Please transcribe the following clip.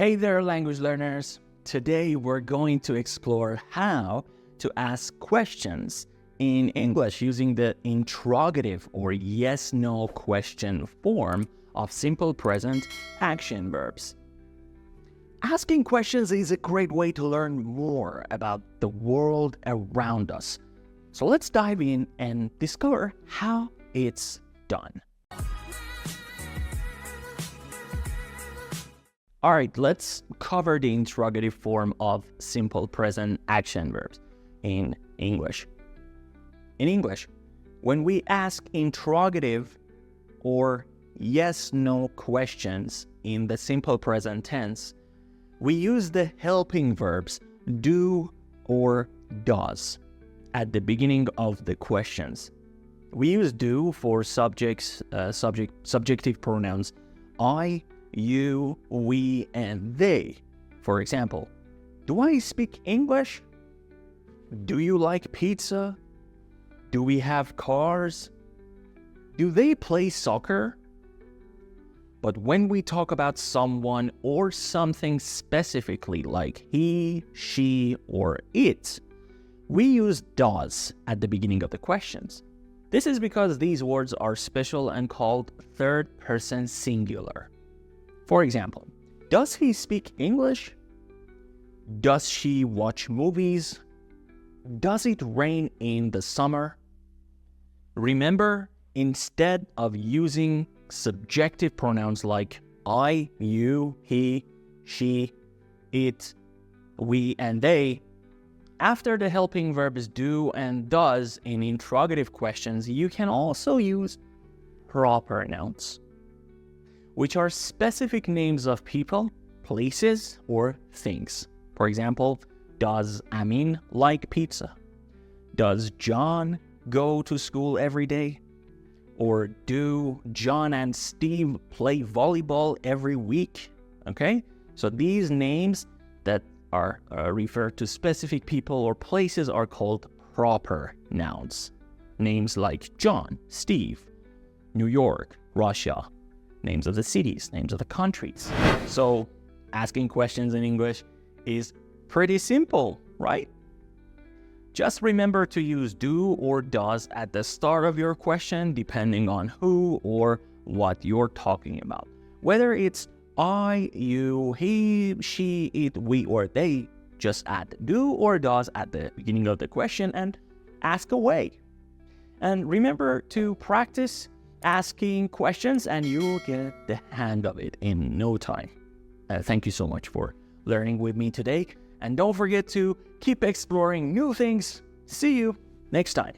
Hey there, language learners! Today we're going to explore how to ask questions in English using the interrogative or yes-no question form of simple present action verbs. Asking questions is a great way to learn more about the world around us. So let's dive in and discover how it's done. All right, let's cover the interrogative form of simple present action verbs in English. In English, when we ask interrogative or yes-no questions in the simple present tense, we use the helping verbs do or does at the beginning of the questions. We use do for subjective pronouns I, you, we, and they. For example, do I speak English? Do you like pizza? Do we have cars? Do they play soccer? But when we talk about someone or something specifically like he, she, or it, we use does at the beginning of the questions. This is because these words are special and called third person singular. For example, does he speak English? Does she watch movies? Does it rain in the summer? Remember, instead of using subjective pronouns like I, you, he, she, it, we, and they, after the helping verbs do and does in interrogative questions, you can also use proper nouns, which are specific names of people, places, or things. For example, does Amin like pizza? Does John go to school every day? Or do John and Steve play volleyball every week? Okay? So these names that are referred to specific people or places are called proper nouns. Names like John, Steve, New York, Russia, names of the cities, names of the countries. So asking questions in English is pretty simple, right? Just remember to use do or does at the start of your question depending on who or what you're talking about. Whether it's I, you, he, she, it, we, or they, just add do or does at the beginning of the question and ask away. And remember to practice asking questions and you'll get the hang of it in no time. Thank you so much for learning with me today. And don't forget to keep exploring new things. See you next time.